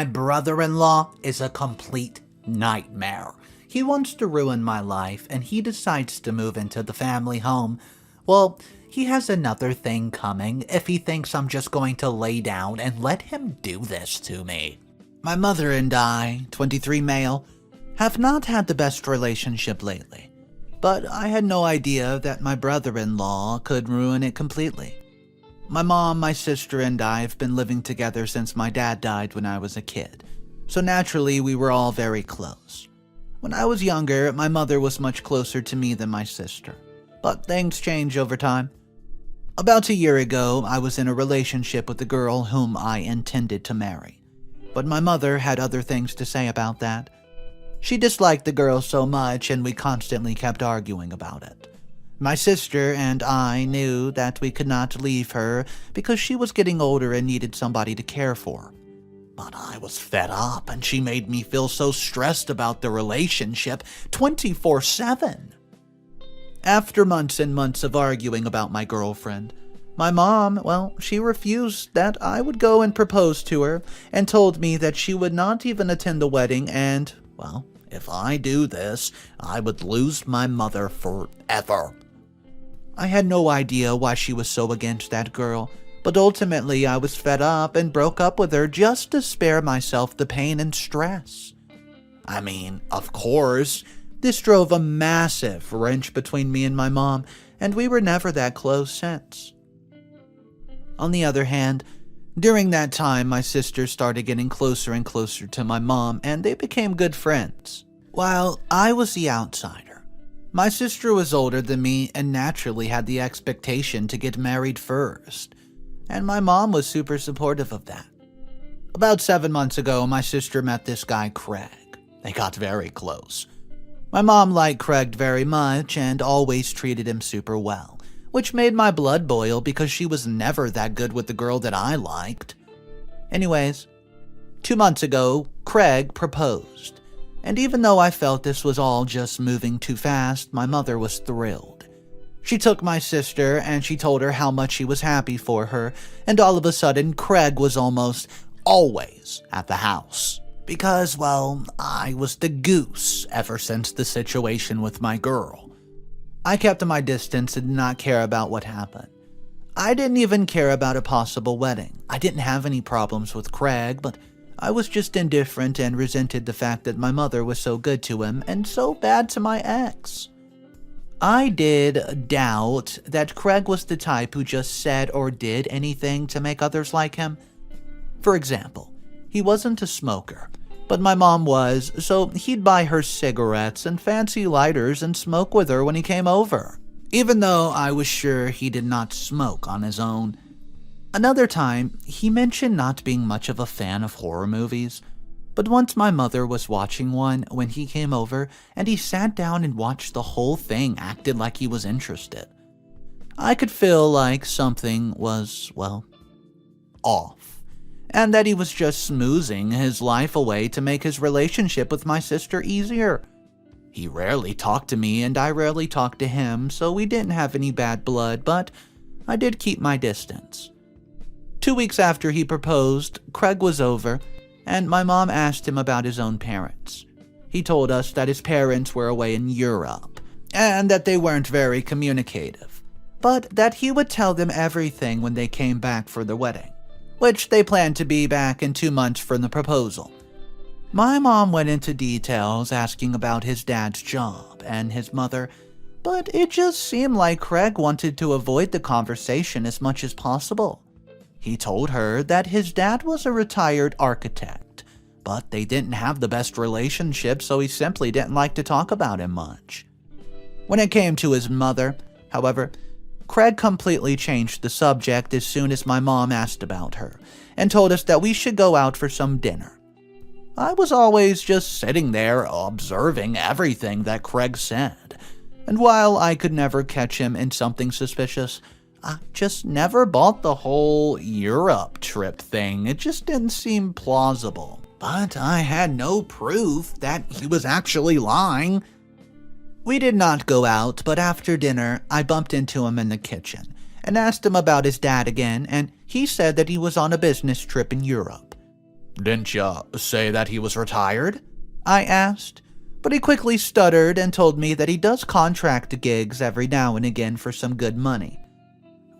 brother-in-law is a complete nightmare. He wants to ruin my life, and he decides to move into the family home. Well, he has another thing coming if he thinks I'm just going to lay down and let him do this to me. My mother and I, 23 male, have not had the best relationship lately, but I had no idea that my brother-in-law could ruin it completely. My mom, my sister, and I have been living together since my dad died when I was a kid, so naturally we were all very close. When I was younger, my mother was much closer to me than my sister, but things change over time. About a year ago, I was in a relationship with a girl whom I intended to marry, but my mother had other things to say about that. She disliked the girl so much, and we constantly kept arguing about it. My sister and I knew that we could not leave her because she was getting older and needed somebody to care for. But I was fed up, and she made me feel so stressed about the relationship 24/7. After months and months of arguing about my girlfriend, my mom, she refused that I would go and propose to her and told me that she would not even attend the wedding and, if I do this, I would lose my mother forever. I had no idea why she was so against that girl, but ultimately I was fed up and broke up with her just to spare myself the pain and stress. I mean, of course, this drove a massive wrench between me and my mom, and we were never that close since. On the other hand, during that time, my sister started getting closer and closer to my mom, and they became good friends. While I was the outsider, my sister was older than me and naturally had the expectation to get married first, and my mom was super supportive of that. About 7 months ago, my sister met this guy, Craig. They got very close. My mom liked Craig very much and always treated him super well, which made my blood boil because she was never that good with the girl that I liked. Anyways, 2 months ago, Craig proposed. And even though I felt this was all just moving too fast, my mother was thrilled. She took my sister and she told her how much she was happy for her, and all of a sudden Craig was almost always at the house. Because, I was the goose ever since the situation with my girl. I kept my distance and did not care about what happened. I didn't even care about a possible wedding. I didn't have any problems with Craig, but I was just indifferent and resented the fact that my mother was so good to him and so bad to my ex. I did doubt that Craig was the type who just said or did anything to make others like him. For example, he wasn't a smoker, but my mom was, so he'd buy her cigarettes and fancy lighters and smoke with her when he came over, even though I was sure he did not smoke on his own. Another time, he mentioned not being much of a fan of horror movies, but once my mother was watching one when he came over and he sat down and watched the whole thing, acted like he was interested. I could feel like something was, off, and that he was just smoozing his life away to make his relationship with my sister easier. He rarely talked to me and I rarely talked to him, so we didn't have any bad blood, but I did keep my distance. 2 weeks after he proposed, Craig was over, and my mom asked him about his own parents. He told us that his parents were away in Europe, and that they weren't very communicative, but that he would tell them everything when they came back for the wedding, which they planned to be back in 2 months from the proposal. My mom went into details asking about his dad's job and his mother, but it just seemed like Craig wanted to avoid the conversation as much as possible. He told her that his dad was a retired architect, but they didn't have the best relationship, so he simply didn't like to talk about him much. When it came to his mother, however, Craig completely changed the subject as soon as my mom asked about her, and told us that we should go out for some dinner. I was always just sitting there observing everything that Craig said, and while I could never catch him in something suspicious, I just never bought the whole Europe trip thing. It just didn't seem plausible. But I had no proof that he was actually lying. We did not go out, but after dinner, I bumped into him in the kitchen and asked him about his dad again, and he said that he was on a business trip in Europe. "Didn't ya say that he was retired?" I asked, but he quickly stuttered and told me that he does contract gigs every now and again for some good money.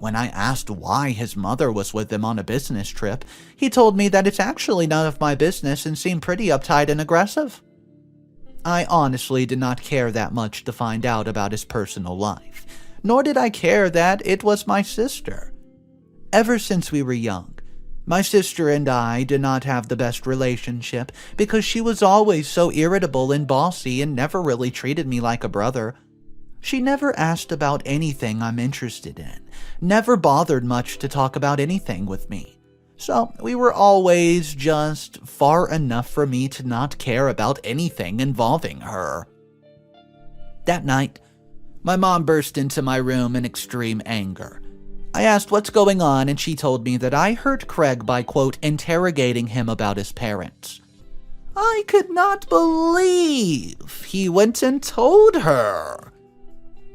When I asked why his mother was with him on a business trip, he told me that it's actually none of my business and seemed pretty uptight and aggressive. I honestly did not care that much to find out about his personal life, nor did I care that it was my sister. Ever since we were young, my sister and I did not have the best relationship because she was always so irritable and bossy and never really treated me like a brother. She never asked about anything I'm interested in, never bothered much to talk about anything with me. So we were always just far enough for me to not care about anything involving her. That night, my mom burst into my room in extreme anger. I asked what's going on, and she told me that I hurt Craig by, quote, interrogating him about his parents. I could not believe he went and told her.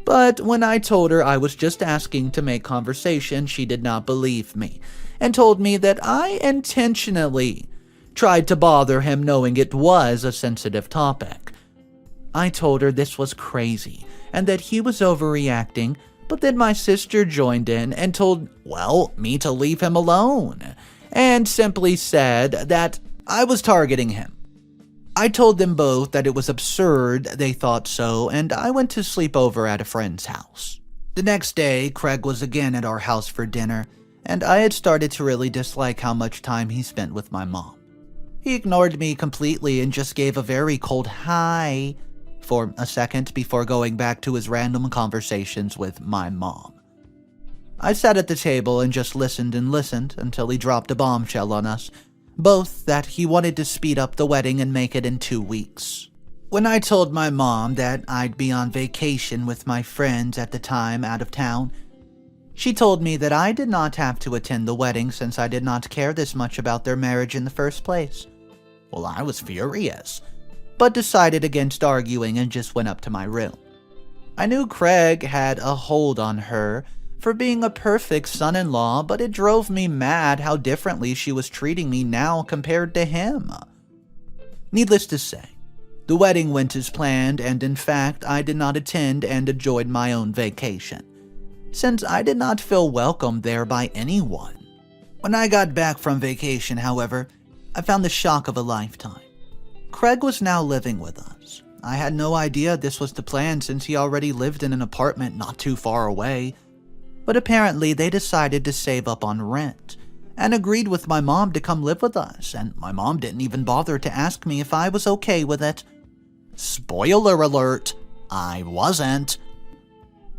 But when I told her I was just asking to make conversation, she did not believe me and told me that I intentionally tried to bother him knowing it was a sensitive topic. I told her this was crazy and that he was overreacting, but then my sister joined in and told, me to leave him alone, and simply said that I was targeting him. I told them both that it was absurd they thought so, and I went to sleep over at a friend's house. The next day, Craig was again at our house for dinner, and I had started to really dislike how much time he spent with my mom. He ignored me completely and just gave a very cold hi for a second before going back to his random conversations with my mom. I sat at the table and just listened and listened until he dropped a bombshell on us, both that he wanted to speed up the wedding and make it in 2 weeks. When I told my mom that I'd be on vacation with my friends at the time out of town, she told me that I did not have to attend the wedding since I did not care this much about their marriage in the first place. Well, I was furious, but decided against arguing and just went up to my room. I knew Craig had a hold on her for being a perfect son-in-law, but it drove me mad how differently she was treating me now compared to him. Needless to say, the wedding went as planned, and in fact, I did not attend and enjoyed my own vacation, since I did not feel welcomed there by anyone. When I got back from vacation, however, I found the shock of a lifetime. Craig was now living with us. I had no idea this was the plan since he already lived in an apartment not too far away, but apparently they decided to save up on rent and agreed with my mom to come live with us, and my mom didn't even bother to ask me if I was okay with it. Spoiler alert, I wasn't.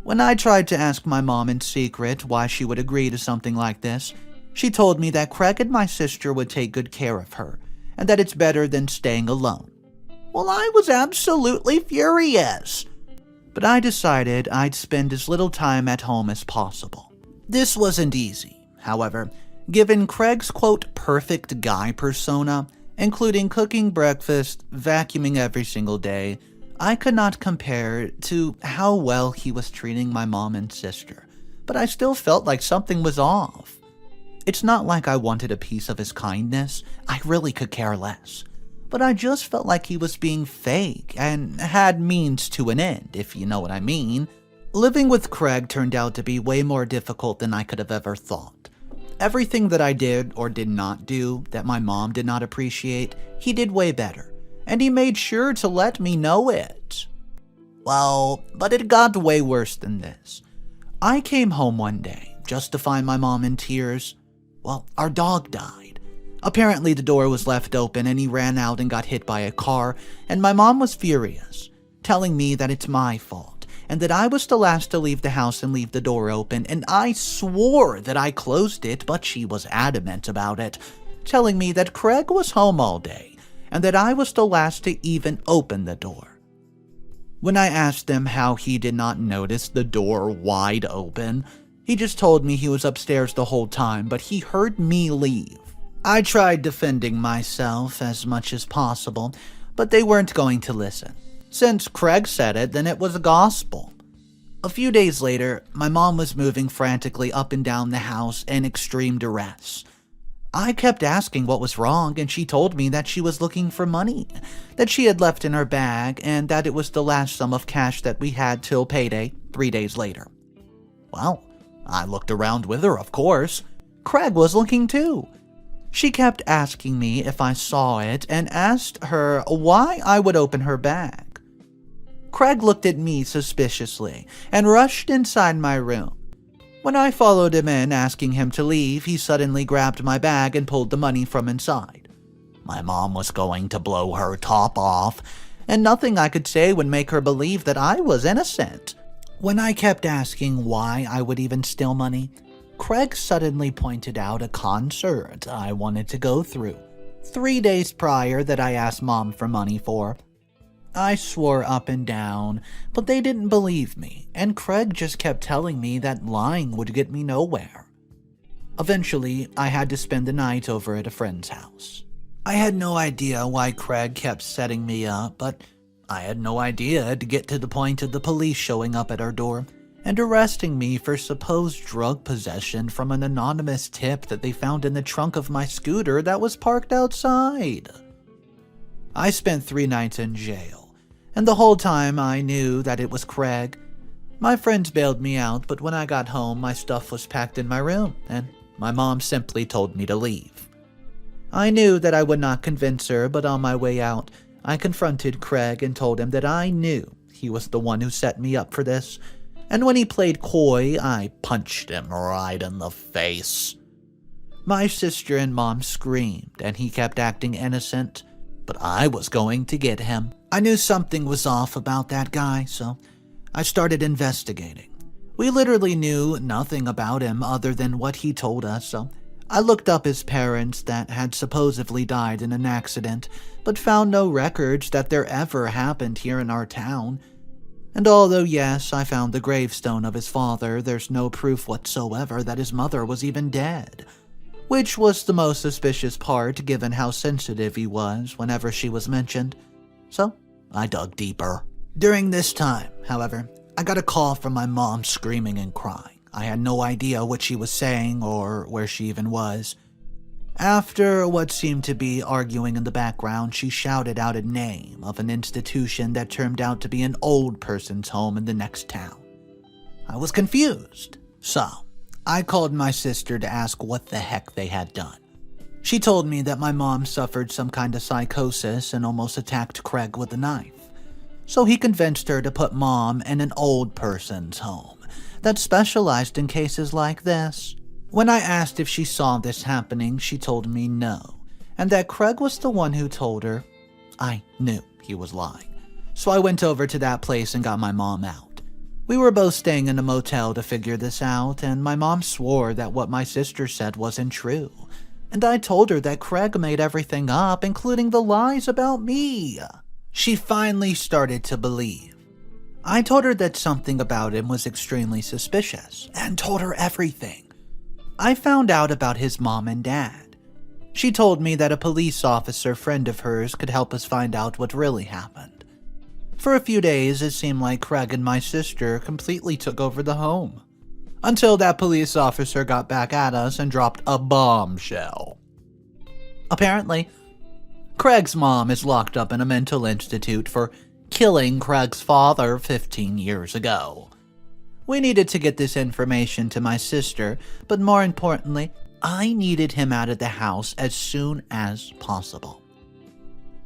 When I tried to ask my mom in secret why she would agree to something like this, she told me that Craig and my sister would take good care of her, and that it's better than staying alone. Well, I was absolutely furious, but I decided I'd spend as little time at home as possible. This wasn't easy, however, given Craig's, quote, perfect guy persona, including cooking breakfast, vacuuming every single day. I could not compare to how well he was treating my mom and sister, but I still felt like something was off. It's not like I wanted a piece of his kindness. I really could care less. But I just felt like he was being fake and had means to an end, if you know what I mean. Living with Craig turned out to be way more difficult than I could have ever thought. Everything that I did or did not do that my mom did not appreciate, he did way better, and he made sure to let me know it. Well, but it got way worse than this. I came home one day just to find my mom in tears. Well, our dog died. Apparently the door was left open and he ran out and got hit by a car, and my mom was furious, telling me that it's my fault and that I was the last to leave the house and leave the door open, and I swore that I closed it, but she was adamant about it, telling me that Craig was home all day and that I was the last to even open the door. When I asked him how he did not notice the door wide open, he just told me he was upstairs the whole time, but he heard me leave. I tried defending myself as much as possible, but they weren't going to listen. Since Craig said it, then it was gospel. A few days later, my mom was moving frantically up and down the house in extreme duress. I kept asking what was wrong, and she told me that she was looking for money that she had left in her bag, and that it was the last sum of cash that we had till payday 3 days later. Well, I looked around with her, of course. Craig was looking too. She kept asking me if I saw it and asked her why I would open her bag. Craig looked at me suspiciously and rushed inside my room. When I followed him in, asking him to leave, he suddenly grabbed my bag and pulled the money from inside. My mom was going to blow her top off, and nothing I could say would make her believe that I was innocent. When I kept asking why I would even steal money, Craig suddenly pointed out a concert I wanted to go through 3 days prior that I asked Mom for money for. I swore up and down, but they didn't believe me, and Craig just kept telling me that lying would get me nowhere. Eventually, I had to spend the night over at a friend's house. I had no idea why Craig kept setting me up, but I had no idea it'd get to the point of the police showing up at our door and arresting me for supposed drug possession from an anonymous tip that they found in the trunk of my scooter that was parked outside. I spent 3 nights in jail, and the whole time I knew that it was Craig. My friends bailed me out, but when I got home, my stuff was packed in my room, and my mom simply told me to leave. I knew that I would not convince her, but on my way out, I confronted Craig and told him that I knew he was the one who set me up for this, and when he played coy, I punched him right in the face. My sister and Mom screamed, and he kept acting innocent, but I was going to get him. I knew something was off about that guy, so I started investigating. We literally knew nothing about him other than what he told us, so I looked up his parents that had supposedly died in an accident, but found no records that there ever happened here in our town. And although yes, I found the gravestone of his father, there's no proof whatsoever that his mother was even dead, which was the most suspicious part given how sensitive he was whenever she was mentioned. So I dug deeper. During this time, however, I got a call from my mom screaming and crying. I had no idea what she was saying or where she even was. After what seemed to be arguing in the background, she shouted out a name of an institution that turned out to be an old person's home in the next town. I was confused, so I called my sister to ask what the heck they had done. She told me that my mom suffered some kind of psychosis and almost attacked Craig with a knife. So he convinced her to put Mom in an old person's home that specialized in cases like this. When I asked if she saw this happening, she told me no, and that Craig was the one who told her. I knew he was lying, so I went over to that place and got my mom out. We were both staying in a motel to figure this out, and my mom swore that what my sister said wasn't true, and I told her that Craig made everything up, including the lies about me. She finally started to believe. I told her that something about him was extremely suspicious, and told her everything. I found out about his mom and dad. She told me that a police officer friend of hers could help us find out what really happened. For a few days, it seemed like Craig and my sister completely took over the home, until that police officer got back at us and dropped a bombshell. Apparently, Craig's mom is locked up in a mental institute for killing Craig's father 15 years ago. We needed to get this information to my sister, but more importantly, I needed him out of the house as soon as possible.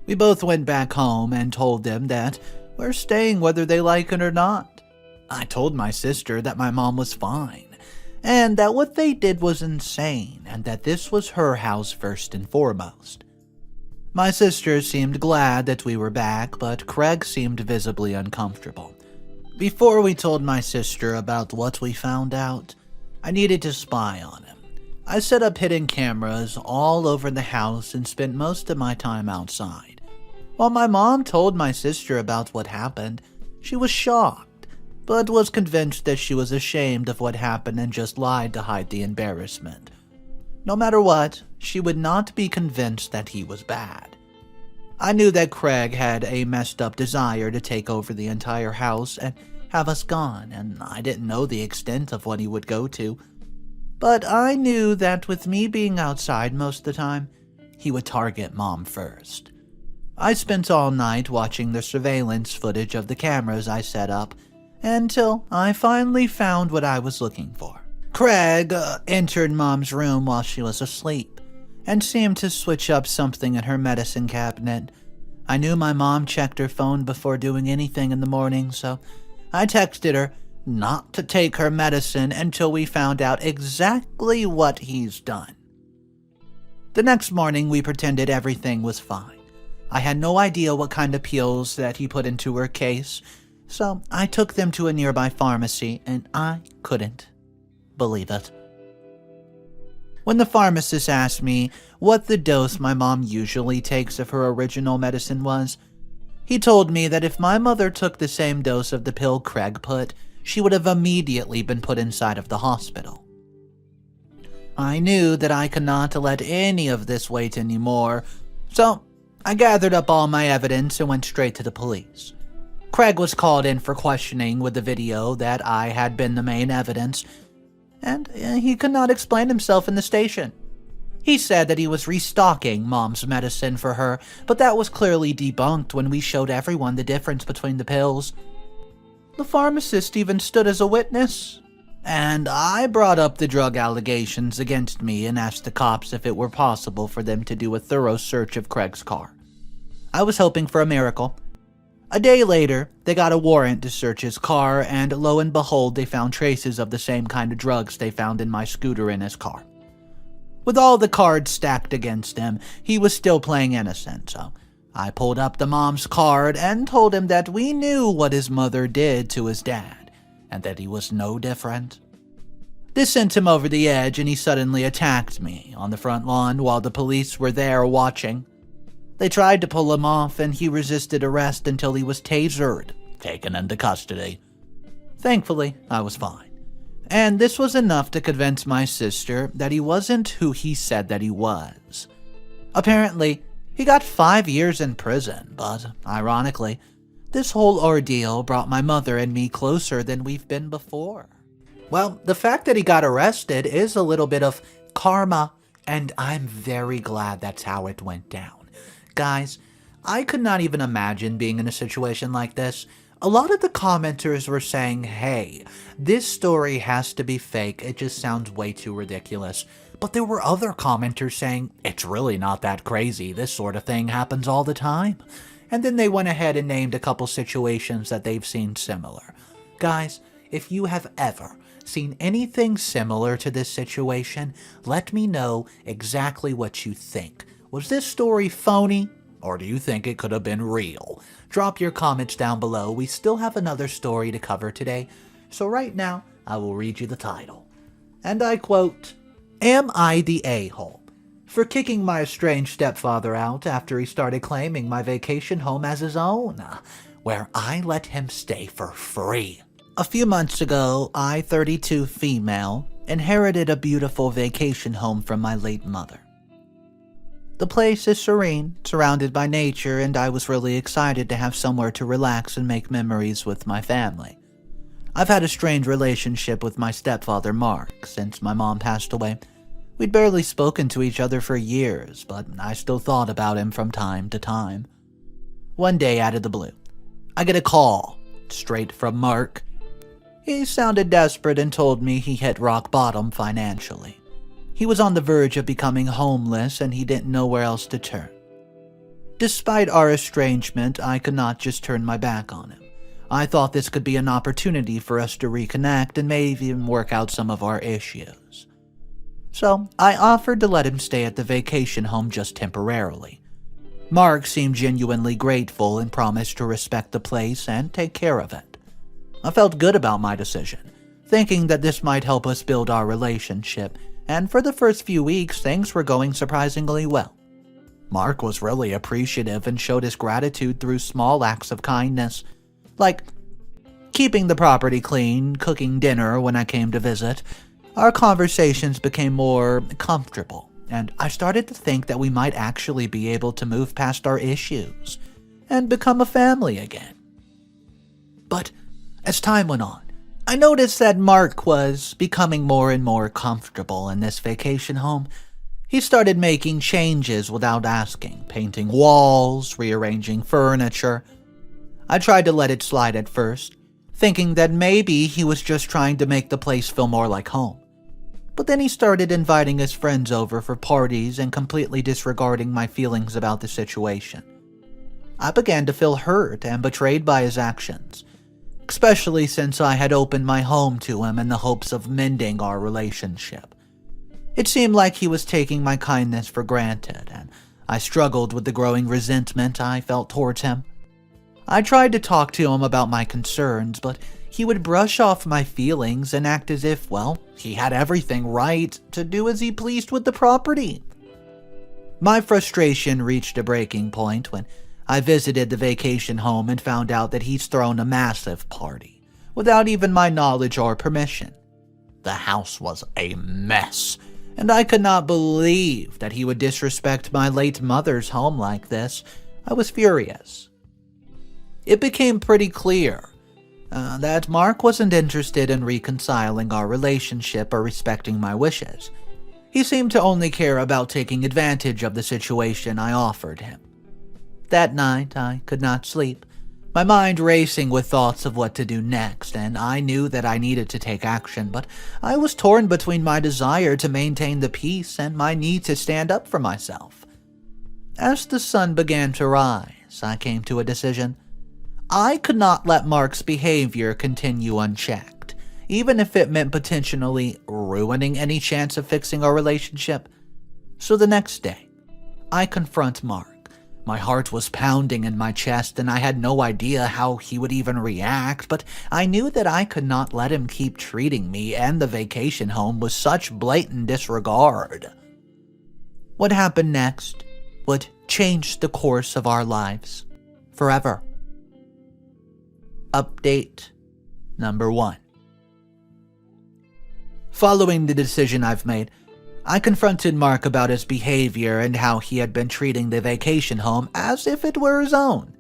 We both went back home and told them that we're staying whether they like it or not. I told my sister that my mom was fine, and that what they did was insane, and that this was her house first and foremost. My sister seemed glad that we were back, but Craig seemed visibly uncomfortable. Before we told my sister about what we found out, I needed to spy on him. I set up hidden cameras all over the house and spent most of my time outside. While my mom told my sister about what happened, she was shocked, but was convinced that she was ashamed of what happened and just lied to hide the embarrassment. No matter what, she would not be convinced that he was bad. I knew that Craig had a messed up desire to take over the entire house and have us gone, and I didn't know the extent of what he would go to. But I knew that with me being outside most of the time, he would target Mom first. I spent all night watching the surveillance footage of the cameras I set up until I finally found what I was looking for. Craig entered Mom's room while she was asleep and seemed to switch up something in her medicine cabinet. I knew my mom checked her phone before doing anything in the morning, so I texted her not to take her medicine until we found out exactly what he's done. The next morning, we pretended everything was fine. I had no idea what kind of pills that he put into her case, so I took them to a nearby pharmacy, and I couldn't believe it. When the pharmacist asked me what the dose my mom usually takes of her original medicine was, he told me that if my mother took the same dose of the pill Craig put, she would have immediately been put inside of the hospital. I knew that I could not let any of this wait anymore, so I gathered up all my evidence and went straight to the police. Craig was called in for questioning with the video that I had been the main evidence, and he could not explain himself in the station. He said that he was restocking Mom's medicine for her, but that was clearly debunked when we showed everyone the difference between the pills. The pharmacist even stood as a witness, and I brought up the drug allegations against me and asked the cops if it were possible for them to do a thorough search of Craig's car. I was hoping for a miracle. A day later, they got a warrant to search his car, and lo and behold, they found traces of the same kind of drugs they found in my scooter in his car. With all the cards stacked against him, he was still playing innocent, so I pulled up the mom's card and told him that we knew what his mother did to his dad, and that he was no different. This sent him over the edge, and he suddenly attacked me on the front lawn while the police were there watching. They tried to pull him off, and he resisted arrest until he was tasered, taken into custody. Thankfully, I was fine. And this was enough to convince my sister that he wasn't who he said that he was. Apparently, he got 5 years in prison, but ironically, this whole ordeal brought my mother and me closer than we've been before. Well, the fact that he got arrested is a little bit of karma, and I'm very glad that's how it went down. Guys, I could not even imagine being in a situation like this. A lot of the commenters were saying, hey, this story has to be fake, it just sounds way too ridiculous. But there were other commenters saying, it's really not that crazy, this sort of thing happens all the time. And then they went ahead and named a couple situations that they've seen similar. Guys, if you have ever seen anything similar to this situation, let me know exactly what you think. Was this story phony, or do you think it could have been real? Drop your comments down below. We still have another story to cover today, so right now I will read you the title. And I quote, "Am I the a-hole for kicking my estranged stepfather out after he started claiming my vacation home as his own, where I let him stay for free? A few months ago, I, 32 female, inherited a beautiful vacation home from my late mother. The place is serene, surrounded by nature, and I was really excited to have somewhere to relax and make memories with my family. I've had a strange relationship with my stepfather, Mark, since my mom passed away. We'd barely spoken to each other for years, but I still thought about him from time to time. One day, out of the blue, I get a call, straight from Mark. He sounded desperate and told me he hit rock bottom financially. He was on the verge of becoming homeless, and he didn't know where else to turn. Despite our estrangement, I could not just turn my back on him. I thought this could be an opportunity for us to reconnect and maybe even work out some of our issues. So I offered to let him stay at the vacation home just temporarily. Mark seemed genuinely grateful and promised to respect the place and take care of it. I felt good about my decision, thinking that this might help us build our relationship, and for the first few weeks, things were going surprisingly well. Mark was really appreciative and showed his gratitude through small acts of kindness, like keeping the property clean, cooking dinner when I came to visit. Our conversations became more comfortable, and I started to think that we might actually be able to move past our issues and become a family again. But as time went on, I noticed that Mark was becoming more and more comfortable in this vacation home. He started making changes without asking, painting walls, rearranging furniture. I tried to let it slide at first, thinking that maybe he was just trying to make the place feel more like home. But then he started inviting his friends over for parties and completely disregarding my feelings about the situation. I began to feel hurt and betrayed by his actions, especially since I had opened my home to him in the hopes of mending our relationship. It seemed like he was taking my kindness for granted, and I struggled with the growing resentment I felt towards him. I tried to talk to him about my concerns, but he would brush off my feelings and act as if, well, he had everything right to do as he pleased with the property. My frustration reached a breaking point when I visited the vacation home and found out that he's thrown a massive party, without even my knowledge or permission. The house was a mess, and I could not believe that he would disrespect my late mother's home like this. I was furious. It became pretty clear that Mark wasn't interested in reconciling our relationship or respecting my wishes. He seemed to only care about taking advantage of the situation I offered him. That night, I could not sleep, my mind racing with thoughts of what to do next, and I knew that I needed to take action, but I was torn between my desire to maintain the peace and my need to stand up for myself. As the sun began to rise, I came to a decision. I could not let Mark's behavior continue unchecked, even if it meant potentially ruining any chance of fixing our relationship. So the next day, I confront Mark. My heart was pounding in my chest, and I had no idea how he would even react, but I knew that I could not let him keep treating me and the vacation home with such blatant disregard. What happened next would change the course of our lives forever. Update number 1. Following the decision I've made, I confronted Mark about his behavior and how he had been treating the vacation home as if it were his own.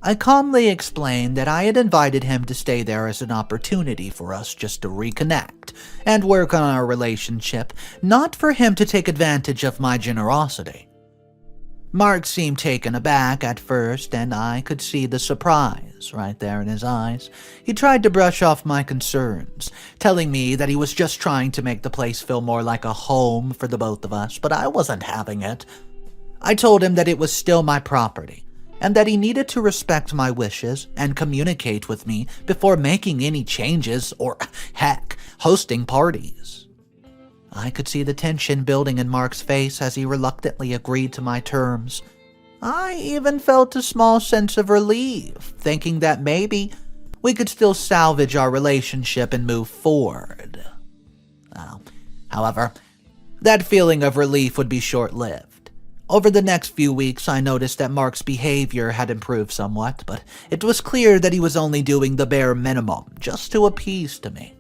I calmly explained that I had invited him to stay there as an opportunity for us just to reconnect and work on our relationship, not for him to take advantage of my generosity. Mark seemed taken aback at first, and I could see the surprise right there in his eyes. He tried to brush off my concerns, telling me that he was just trying to make the place feel more like a home for the both of us, but I wasn't having it. I told him that it was still my property, and that he needed to respect my wishes and communicate with me before making any changes or, heck, hosting parties. I could see the tension building in Mark's face as he reluctantly agreed to my terms. I even felt a small sense of relief, thinking that maybe we could still salvage our relationship and move forward. However, that feeling of relief would be short-lived. Over the next few weeks, I noticed that Mark's behavior had improved somewhat, but it was clear that he was only doing the bare minimum just to appease to me.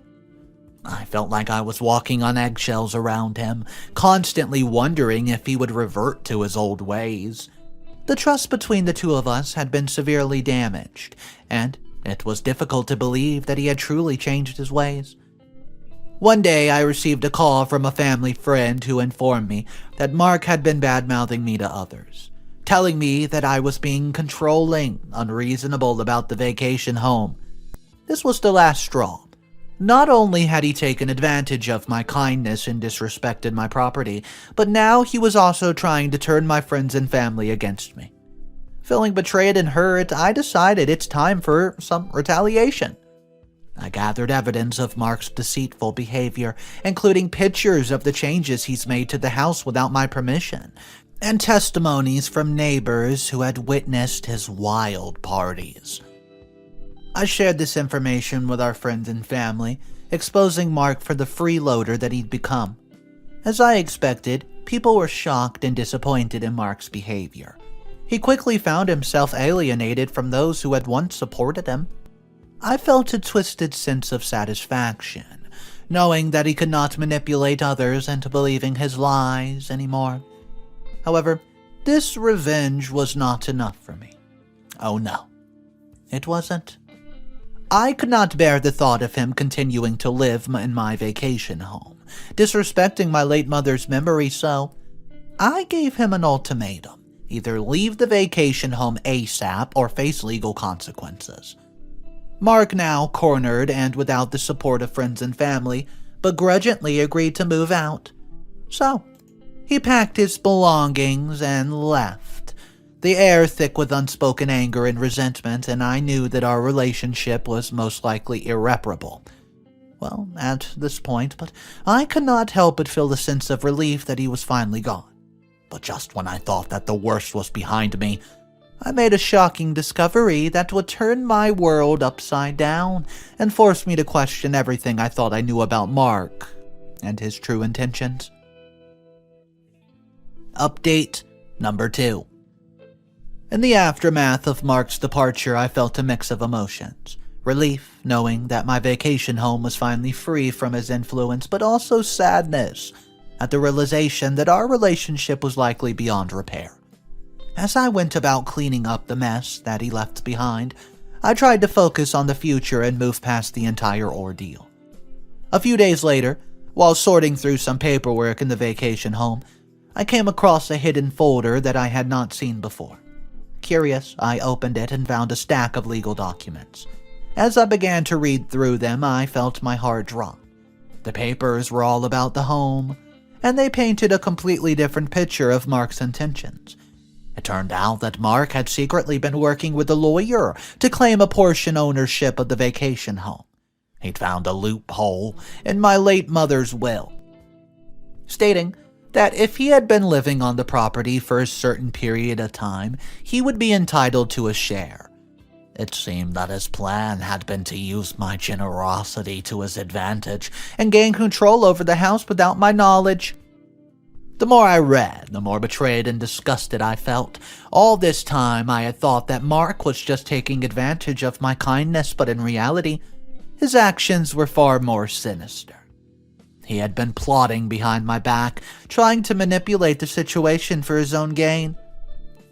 I felt like I was walking on eggshells around him, constantly wondering if he would revert to his old ways. The trust between the two of us had been severely damaged, and it was difficult to believe that he had truly changed his ways. One day, I received a call from a family friend who informed me that Mark had been bad-mouthing me to others, telling me that I was being controlling, unreasonable about the vacation home. This was the last straw. Not only had he taken advantage of my kindness and disrespected my property, but now he was also trying to turn my friends and family against me. Feeling betrayed and hurt, I decided it's time for some retaliation. I gathered evidence of Mark's deceitful behavior, including pictures of the changes he's made to the house without my permission, and testimonies from neighbors who had witnessed his wild parties. I shared this information with our friends and family, exposing Mark for the freeloader that he'd become. As I expected, people were shocked and disappointed in Mark's behavior. He quickly found himself alienated from those who had once supported him. I felt a twisted sense of satisfaction, knowing that he could not manipulate others into believing his lies anymore. However, this revenge was not enough for me. Oh no, it wasn't. I could not bear the thought of him continuing to live in my vacation home, disrespecting my late mother's memory, so I gave him an ultimatum: either leave the vacation home ASAP or face legal consequences. Mark, now cornered and without the support of friends and family, begrudgingly agreed to move out. So, he packed his belongings and left, the air thick with unspoken anger and resentment, and I knew that our relationship was most likely irreparable. Well, at this point, but I could not help but feel a sense of relief that he was finally gone. But just when I thought that the worst was behind me, I made a shocking discovery that would turn my world upside down and force me to question everything I thought I knew about Mark and his true intentions. Update number 2. In the aftermath of Mark's departure, I felt a mix of emotions. Relief, knowing that my vacation home was finally free from his influence, but also sadness at the realization that our relationship was likely beyond repair. As I went about cleaning up the mess that he left behind, I tried to focus on the future and move past the entire ordeal. A few days later, while sorting through some paperwork in the vacation home, I came across a hidden folder that I had not seen before. Curious, I opened it and found a stack of legal documents. As I began to read through them, I felt my heart drop. The papers were all about the home, and they painted a completely different picture of Mark's intentions. It turned out that Mark had secretly been working with a lawyer to claim a portion ownership of the vacation home. He'd found a loophole in my late mother's will, stating that if he had been living on the property for a certain period of time, he would be entitled to a share. It seemed that his plan had been to use my generosity to his advantage and gain control over the house without my knowledge. The more I read, the more betrayed and disgusted I felt. All this time I had thought that Mark was just taking advantage of my kindness, but in reality, his actions were far more sinister. He had been plotting behind my back, trying to manipulate the situation for his own gain.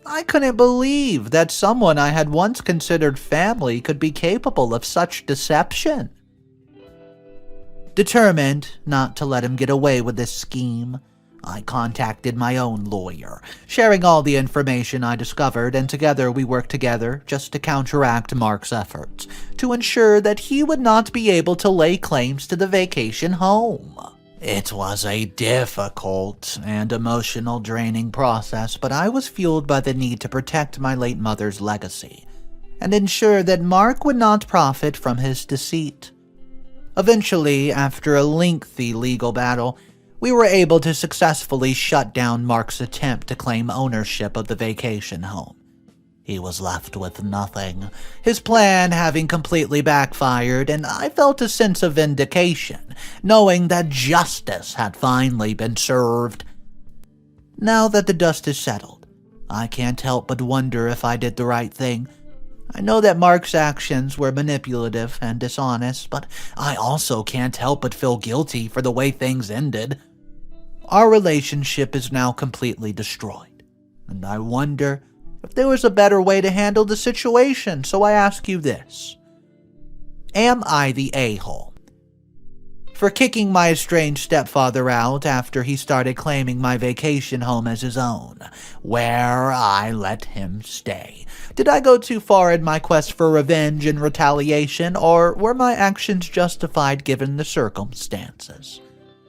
I couldn't believe that someone I had once considered family could be capable of such deception. Determined not to let him get away with this scheme, I contacted my own lawyer, sharing all the information I discovered, and together we worked together just to counteract Mark's efforts, to ensure that he would not be able to lay claims to the vacation home. It was a difficult and emotional draining process, but I was fueled by the need to protect my late mother's legacy and ensure that Mark would not profit from his deceit. Eventually, after a lengthy legal battle, we were able to successfully shut down Mark's attempt to claim ownership of the vacation home. He was left with nothing, his plan having completely backfired, and I felt a sense of vindication, knowing that justice had finally been served. Now that the dust is settled, I can't help but wonder if I did the right thing. I know that Mark's actions were manipulative and dishonest, but I also can't help but feel guilty for the way things ended. Our relationship is now completely destroyed, and I wonder if there was a better way to handle the situation, so I ask you this. Am I the a-hole for kicking my estranged stepfather out after he started claiming my vacation home as his own, where I let him stay? Did I go too far in my quest for revenge and retaliation, or were my actions justified given the circumstances?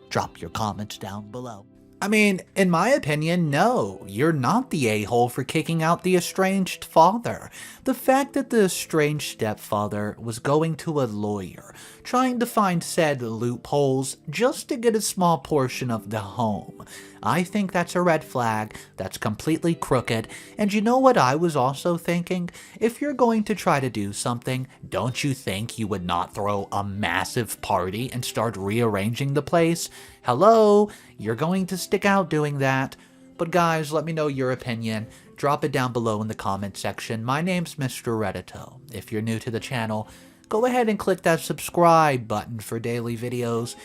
Drop your comments down below. I mean, in my opinion, no, you're not the a-hole for kicking out the estranged father. The fact that the estranged stepfather was going to a lawyer, trying to find said loopholes just to get a small portion of the home, I think that's a red flag, that's completely crooked, and you know what I was also thinking? If you're going to try to do something, don't you think you would not throw a massive party and start rearranging the place? Hello, you're going to stick out doing that. But guys, let me know your opinion. Drop it down below in the comment section. My name's Mr. Reddito. If you're new to the channel, go ahead and click that subscribe button for daily videos.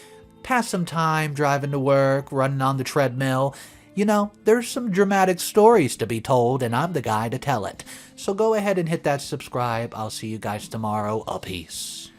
Pass some time driving to work, running on the treadmill. You know, there's some dramatic stories to be told, and I'm the guy to tell it. So go ahead and hit that subscribe. I'll see you guys tomorrow. A peace.